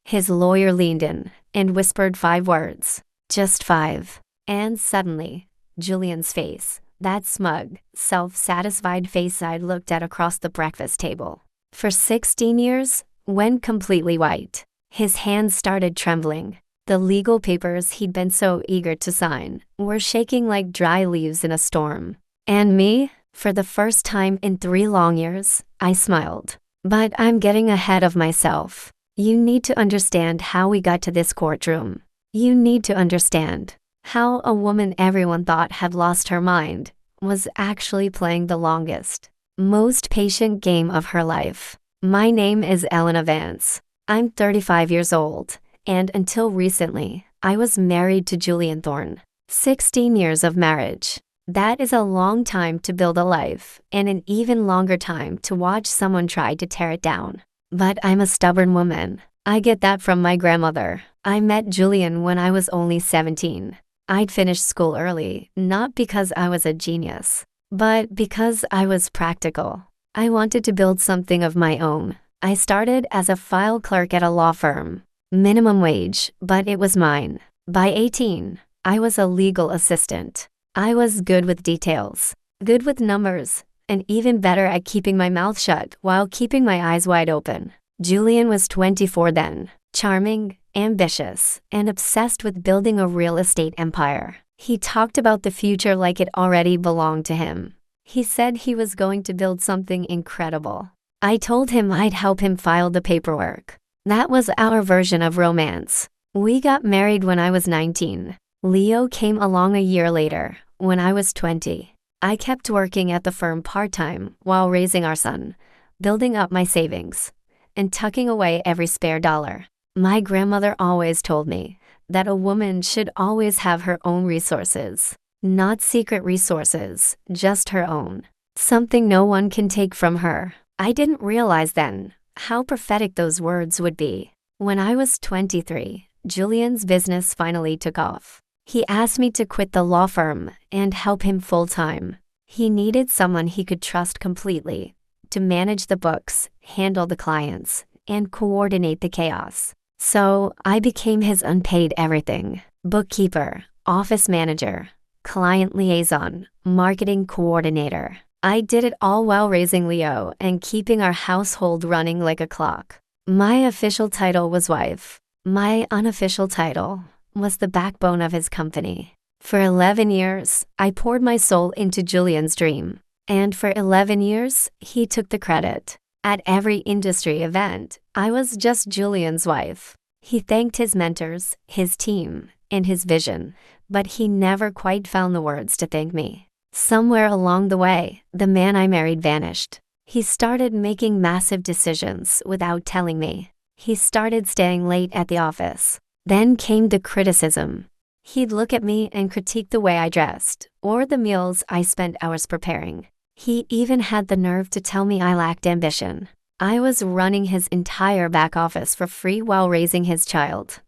His lawyer leaned in and whispered 5 words. Just 5. And suddenly, Julian's face, that smug, self-satisfied face I'd looked at across the breakfast table for 16 years, went completely white. His hands started trembling. The legal papers he'd been so eager to sign were shaking like dry leaves in a storm. And me, for the first time in 3 long years, I smiled. But I'm getting ahead of myself. You need to understand how we got to this courtroom. You need to understand how a woman everyone thought had lost her mind was actually playing the longest, most patient game of her life. My name is Elena Vance. I'm 35 years old, and until recently, I was married to Julian Thorne. 16 years of marriage. That is a long time to build a life, and an even longer time to watch someone try to tear it down. But I'm a stubborn woman. I get that from my grandmother. I met Julian when I was only 17. I'd finished school early, not because I was a genius, but because I was practical. I wanted to build something of my own. I started as a file clerk at a law firm. Minimum wage, but it was mine. By 18, I was a legal assistant. I was good with details, good with numbers, and even better at keeping my mouth shut while keeping my eyes wide open. Julian was 24 then, charming, ambitious, and obsessed with building a real estate empire. He talked about the future like it already belonged to him. He said he was going to build something incredible. I told him I'd help him file the paperwork. That was our version of romance. We got married when I was 19. Leo came along a year later, when I was 20. I kept working at the firm part-time while raising our son, building up my savings, and tucking away every spare dollar. My grandmother always told me that a woman should always have her own resources. Not secret resources, just her own. Something no one can take from her. I didn't realize then how prophetic those words would be. When I was 23, Julian's business finally took off. He asked me to quit the law firm and help him full-time. He needed someone he could trust completely to manage the books, handle the clients, and coordinate the chaos. So I became his unpaid everything: bookkeeper, office manager, client liaison, marketing coordinator. I did it all while raising Leo and keeping our household running like a clock. My official title was wife. My unofficial title was the backbone of his company. For 11 years, I poured my soul into Julian's dream. And for 11 years, he took the credit. At every industry event, I was just Julian's wife. He thanked his mentors, his team, and his vision, but he never quite found the words to thank me. Somewhere along the way, the man I married vanished. He started making massive decisions without telling me. He started staying late at the office. Then came the criticism. He'd look at me and critique the way I dressed, or the meals I spent hours preparing. He even had the nerve to tell me I lacked ambition. I was running his entire back office for free while raising his child.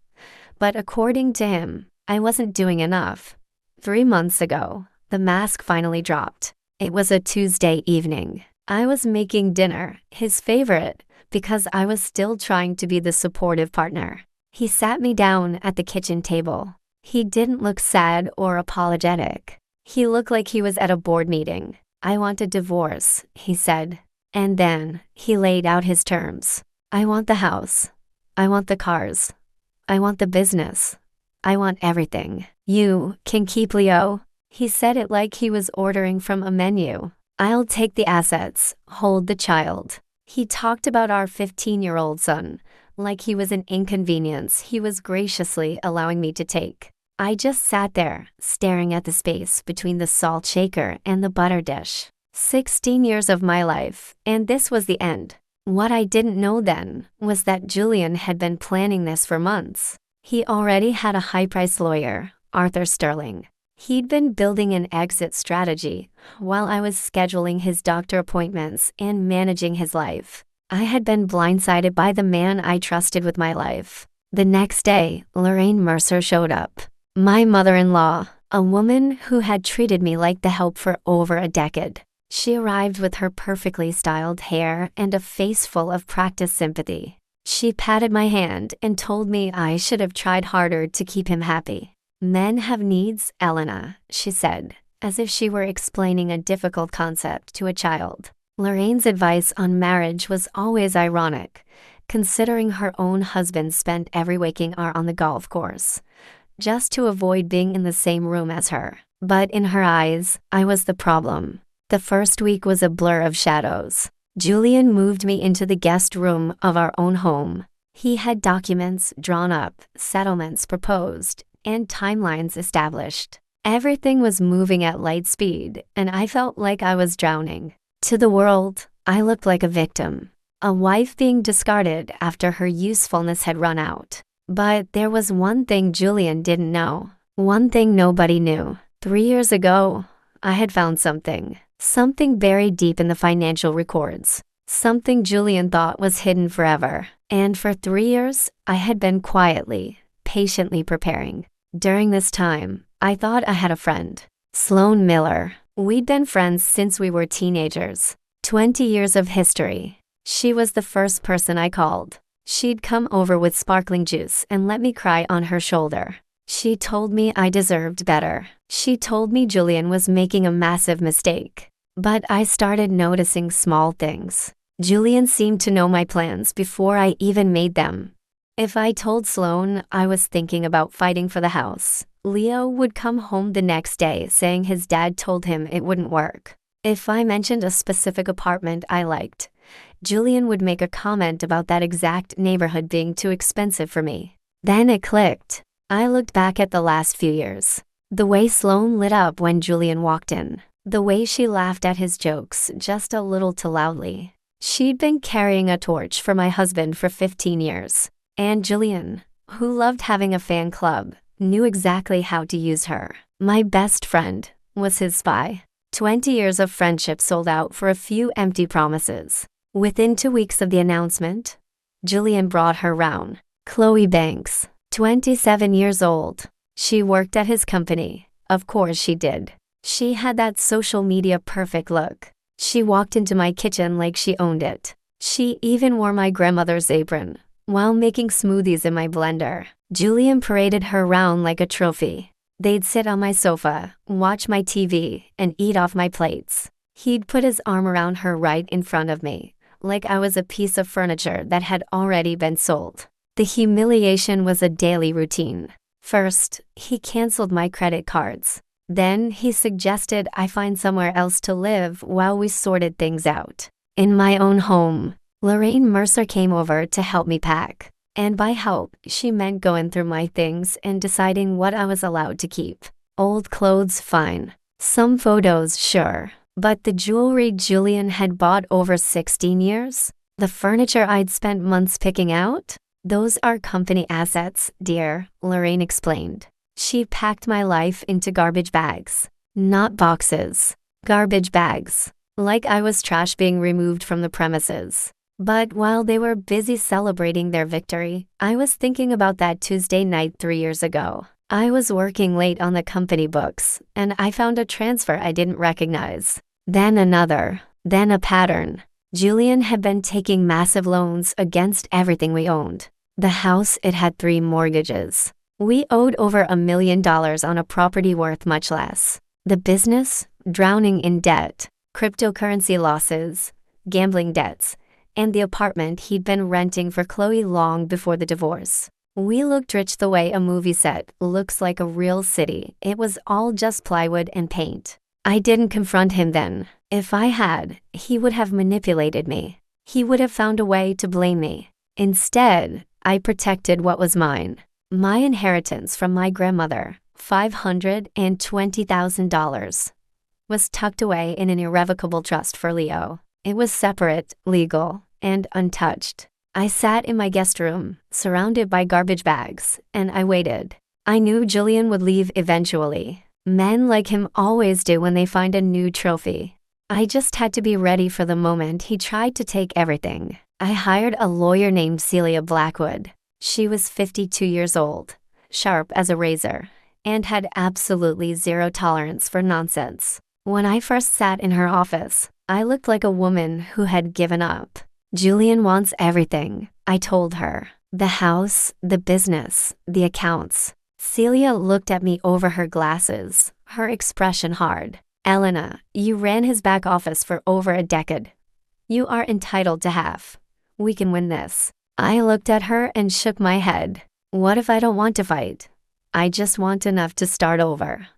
But according to him, I wasn't doing enough. 3 months ago, the mask finally dropped. It was a Tuesday evening. I was making dinner, his favorite, because I was still trying to be the supportive partner. He sat me down at the kitchen table. He didn't look sad or apologetic. He looked like he was at a board meeting. I want a divorce, he said. And then, he laid out his terms. I want the house. I want the cars. I want the business. I want everything. You can keep Leo. He said it like he was ordering from a menu. I'll take the assets, hold the child. He talked about our 15-year-old son, like he was an inconvenience he was graciously allowing me to take. I just sat there, staring at the space between the salt shaker and the butter dish. 16 years of my life, and this was the end. What I didn't know then was that Julian had been planning this for months. He already had a high-priced lawyer, Arthur Sterling. He'd been building an exit strategy while I was scheduling his doctor appointments and managing his life. I had been blindsided by the man I trusted with my life. The next day, Lorraine Mercer showed up. My mother-in-law, a woman who had treated me like the help for over a decade. She arrived with her perfectly styled hair and a face full of practiced sympathy. She patted my hand and told me I should have tried harder to keep him happy. Men have needs, Elena, she said, as if she were explaining a difficult concept to a child. Lorraine's advice on marriage was always ironic, considering her own husband spent every waking hour on the golf course, just to avoid being in the same room as her. But in her eyes, I was the problem. The first week was a blur of shadows. Julian moved me into the guest room of our own home. He had documents drawn up, settlements proposed, and timelines established. Everything was moving at light speed, and I felt like I was drowning. To the world, I looked like a victim, a wife being discarded after her usefulness had run out. But there was one thing Julian didn't know, one thing nobody knew. 3 years ago, I had found something buried deep in the financial records, something Julian thought was hidden forever. And for 3 years, I had been quietly, patiently preparing. During this time, I thought I had a friend, Sloane Miller. We'd been friends since we were teenagers. 20 years of history. She was the first person I called. She'd come over with sparkling juice and let me cry on her shoulder. She told me I deserved better. She told me Julian was making a massive mistake. But I started noticing small things. Julian seemed to know my plans before I even made them. If I told Sloane I was thinking about fighting for the house, Leo would come home the next day saying his dad told him it wouldn't work. If I mentioned a specific apartment I liked, Julian would make a comment about that exact neighborhood being too expensive for me. Then it clicked. I looked back at the last few years. The way Sloane lit up when Julian walked in. The way she laughed at his jokes just a little too loudly. She'd been carrying a torch for my husband for 15 years. And Julian, who loved having a fan club, knew exactly how to use her. My best friend was his spy. 20 years of friendship sold out for a few empty promises. Within 2 weeks of the announcement, Julian brought her round. Chloe Banks, 27 years old. She worked at his company. Of course she did. She had that social media perfect look. She walked into my kitchen like she owned it. She even wore my grandmother's apron while making smoothies in my blender. Julian paraded her around like a trophy. They'd sit on my sofa, watch my TV, and eat off my plates. He'd put his arm around her right in front of me, like I was a piece of furniture that had already been sold. The humiliation was a daily routine. First, he canceled my credit cards. Then he suggested I find somewhere else to live while we sorted things out. In my own home, Lorraine Mercer came over to help me pack. And by help, she meant going through my things and deciding what I was allowed to keep. Old clothes, fine. Some photos, sure. But the jewelry Julian had bought over 16 years? The furniture I'd spent months picking out? Those are company assets, dear, Lorraine explained. She packed my life into garbage bags. Not boxes. Garbage bags. Like I was trash being removed from the premises. But while they were busy celebrating their victory, I was thinking about that Tuesday night 3 years ago. I was working late on the company books, and I found a transfer I didn't recognize. Then another. Then a pattern. Julian had been taking massive loans against everything we owned. The house, it had 3 mortgages. We owed over $1 million on a property worth much less. The business, drowning in debt, cryptocurrency losses, gambling debts, and the apartment he'd been renting for Chloe long before the divorce. We looked rich the way a movie set looks like a real city. It was all just plywood and paint. I didn't confront him then. If I had, he would have manipulated me. He would have found a way to blame me. Instead, I protected what was mine. My inheritance from my grandmother, $520,000, was tucked away in an irrevocable trust for Leo. It was separate, legal, and untouched. I sat in my guest room, surrounded by garbage bags, and I waited. I knew Julian would leave eventually. Men like him always do when they find a new trophy. I just had to be ready for the moment he tried to take everything. I hired a lawyer named Celia Blackwood. She was 52 years old, sharp as a razor, and had absolutely zero tolerance for nonsense. When I first sat in her office, I looked like a woman who had given up. Julian wants everything, I told her. The house, the business, the accounts. Celia looked at me over her glasses, her expression hard. Elena, you ran his back office for over a decade. You are entitled to half. We can win this. I looked at her and shook my head. What if I don't want to fight? I just want enough to start over.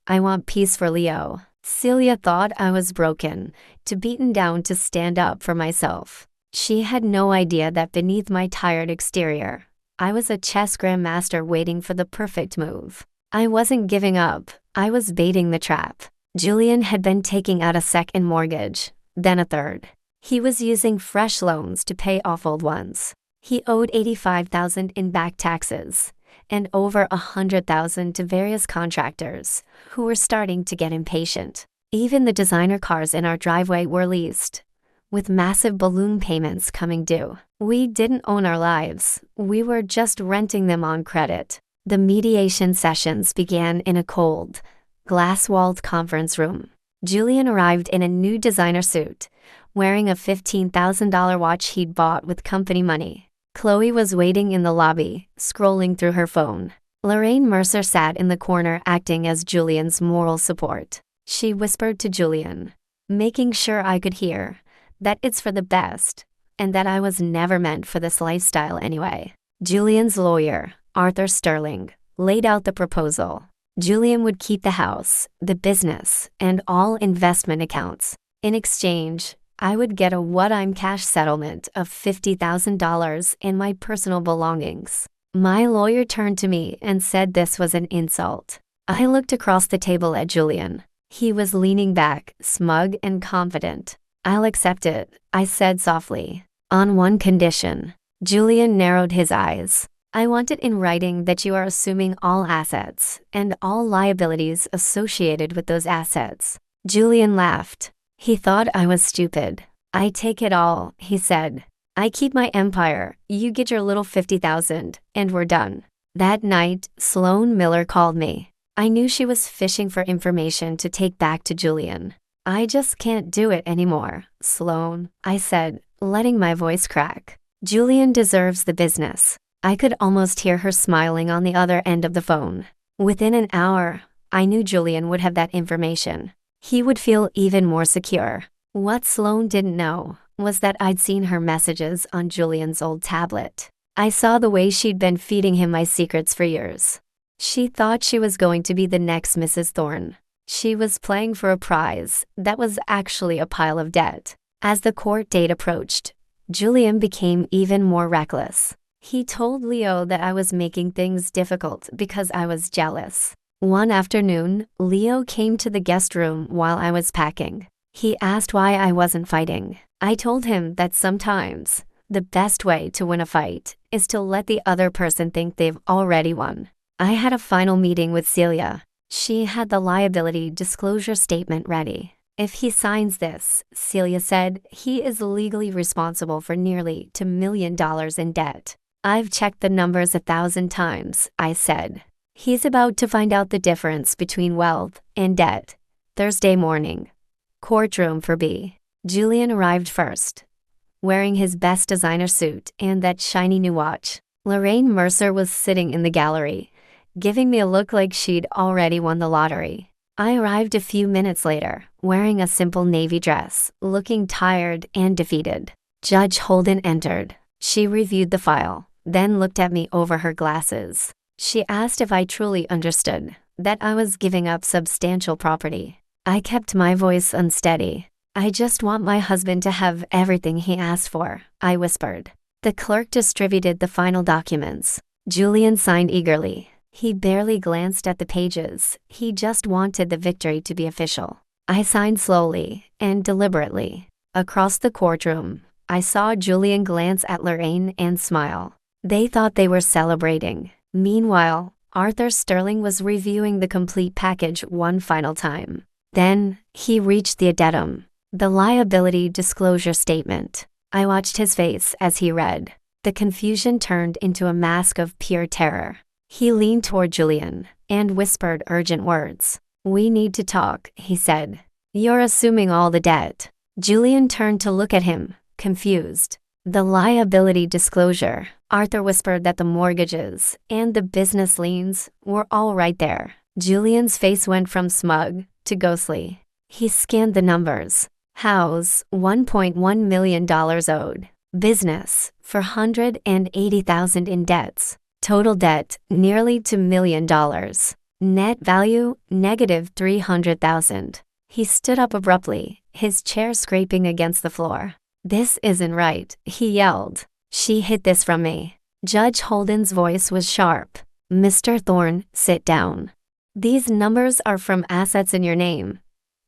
I want peace for Leo. Celia thought I was broken, too beaten down to stand up for myself. She had no idea that beneath my tired exterior, I was a chess grandmaster waiting for the perfect move. I wasn't giving up, I was baiting the trap. Julian had been taking out a second mortgage, then a third. He was using fresh loans to pay off old ones. He owed $85,000 in back taxes and over $100,000 to various contractors who were starting to get impatient. Even the designer cars in our driveway were leased, with massive balloon payments coming due. We didn't own our lives, we were just renting them on credit. The mediation sessions began in a cold, glass-walled conference room. Julian arrived in a new designer suit, wearing a $15,000 watch he'd bought with company money. Chloe was waiting in the lobby, scrolling through her phone. Lorraine Mercer sat in the corner acting as Julian's moral support. She whispered to Julian, making sure I could hear, that it's for the best, and that I was never meant for this lifestyle anyway. Julian's lawyer, Arthur Sterling, laid out the proposal. Julian would keep the house, the business, and all investment accounts. In exchange, I would get a one-time cash settlement of $50,000 and my personal belongings. My lawyer turned to me and said this was an insult. I looked across the table at Julian. He was leaning back, smug and confident. I'll accept it, I said softly. On one condition. Julian narrowed his eyes. I want it in writing that you are assuming all assets and all liabilities associated with those assets. Julian laughed. He thought I was stupid. I take it all, he said. I keep my empire, you get your little $50,000, and we're done. That night, Sloane Miller called me. I knew she was fishing for information to take back to Julian. I just can't do it anymore, Sloane, I said, letting my voice crack. Julian deserves the business. I could almost hear her smiling on the other end of the phone. Within an hour, I knew Julian would have that information. He would feel even more secure. What Sloane didn't know was that I'd seen her messages on Julian's old tablet. I saw the way she'd been feeding him my secrets for years. She thought she was going to be the next Mrs. Thorne. She was playing for a prize that was actually a pile of debt. As the court date approached, Julian became even more reckless. He told Leo that I was making things difficult because I was jealous. One afternoon, Leo came to the guest room while I was packing. He asked why I wasn't fighting. I told him that sometimes, the best way to win a fight is to let the other person think they've already won. I had a final meeting with Celia. She had the liability disclosure statement ready. If he signs this, Celia said, he is legally responsible for nearly $2 million in debt. I've checked the numbers 1,000 times, I said. He's about to find out the difference between wealth and debt. Thursday morning. Courtroom for B. Julian arrived first, wearing his best designer suit and that shiny new watch. Lorraine Mercer was sitting in the gallery, giving me a look like she'd already won the lottery. I arrived a few minutes later, wearing a simple navy dress, looking tired and defeated. Judge Holden entered. She reviewed the file, then looked at me over her glasses. She asked if I truly understood that I was giving up substantial property. I kept my voice unsteady. I just want my husband to have everything he asked for, I whispered. The clerk distributed the final documents. Julian signed eagerly. He barely glanced at the pages. He just wanted the victory to be official. I signed slowly and deliberately. Across the courtroom, I saw Julian glance at Lorraine and smile. They thought they were celebrating. Meanwhile, Arthur Sterling was reviewing the complete package one final time. Then, he reached the addendum, the liability disclosure statement. I watched his face as he read. The confusion turned into a mask of pure terror. He leaned toward Julian and whispered urgent words. "We need to talk," he said. "You're assuming all the debt." Julian turned to look at him, confused. The liability disclosure. Arthur whispered that the mortgages and the business liens were all right there. Julian's face went from smug to ghostly. He scanned the numbers. House, $1.1 million owed. Business, $480,000 in debts. Total debt, nearly $2 million. Net value, negative $300,000. He stood up abruptly, his chair scraping against the floor. "This isn't right," he yelled. "She hid this from me." Judge Holden's voice was sharp. "Mr. Thorne, sit down. These numbers are from assets in your name.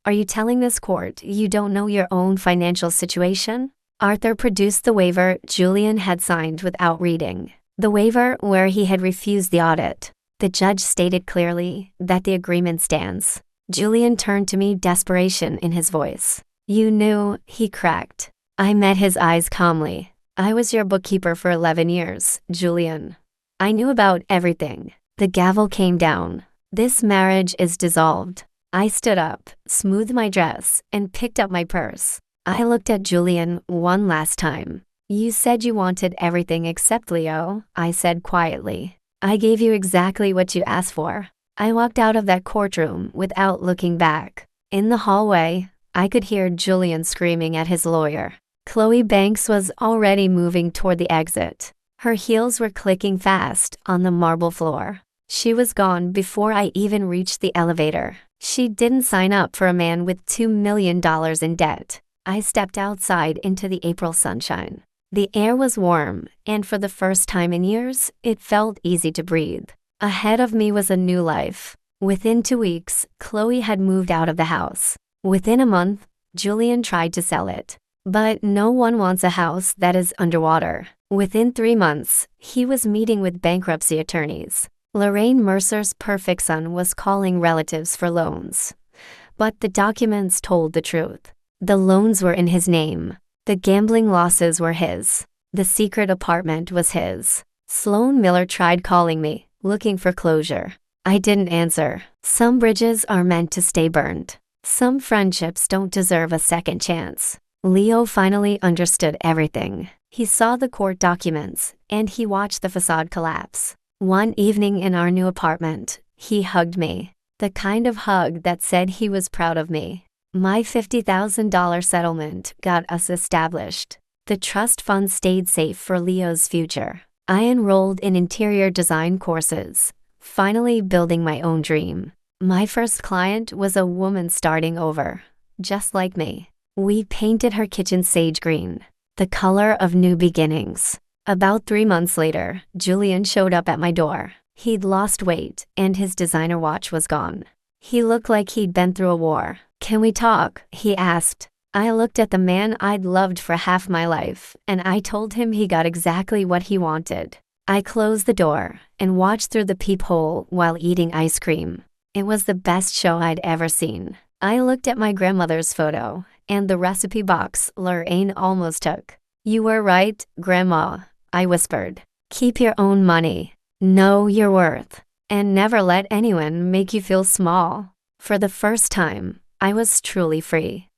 Are you telling this court you don't know your own financial situation?" Arthur produced the waiver Julian had signed without reading. The waiver where he had refused the audit. The judge stated clearly that the agreement stands. Julian turned to me, desperation in his voice. "You knew," he cracked. I met his eyes calmly. "I was your bookkeeper for 11 years, Julian. I knew about everything." The gavel came down. "This marriage is dissolved." I stood up, smoothed my dress, and picked up my purse. I looked at Julian one last time. "You said you wanted everything except Leo," I said quietly. "I gave you exactly what you asked for." I walked out of that courtroom without looking back. In the hallway, I could hear Julian screaming at his lawyer. Chloe Banks was already moving toward the exit. Her heels were clicking fast on the marble floor. She was gone before I even reached the elevator. She didn't sign up for a man with $2 million in debt. I stepped outside into the April sunshine. The air was warm, and for the first time in years, it felt easy to breathe. Ahead of me was a new life. Within 2 weeks, Chloe had moved out of the house. Within a month, Julian tried to sell it. But no one wants a house that is underwater. Within 3 months, he was meeting with bankruptcy attorneys. Lorraine Mercer's perfect son was calling relatives for loans. But the documents told the truth. The loans were in his name. The gambling losses were his. The secret apartment was his. Sloan Miller tried calling me, looking for closure. I didn't answer. Some bridges are meant to stay burned. Some friendships don't deserve a second chance. Leo finally understood everything. He saw the court documents, and he watched the facade collapse. One evening in our new apartment, he hugged me. The kind of hug that said he was proud of me. My $50,000 settlement got us established. The trust fund stayed safe for Leo's future. I enrolled in interior design courses, finally building my own dream. My first client was a woman starting over, just like me. We painted her kitchen sage green, the color of new beginnings. About 3 months later, Julian showed up at my door. He'd lost weight, and his designer watch was gone. He looked like he'd been through a war. "Can we talk?" he asked. I looked at the man I'd loved for half my life, and I told him he got exactly what he wanted. I closed the door and watched through the peephole while eating ice cream. It was the best show I'd ever seen. I looked at my grandmother's photo and the recipe box Lorraine almost took. "You were right, Grandma," I whispered. "Keep your own money. Know your worth. And never let anyone make you feel small." For the first time, I was truly free.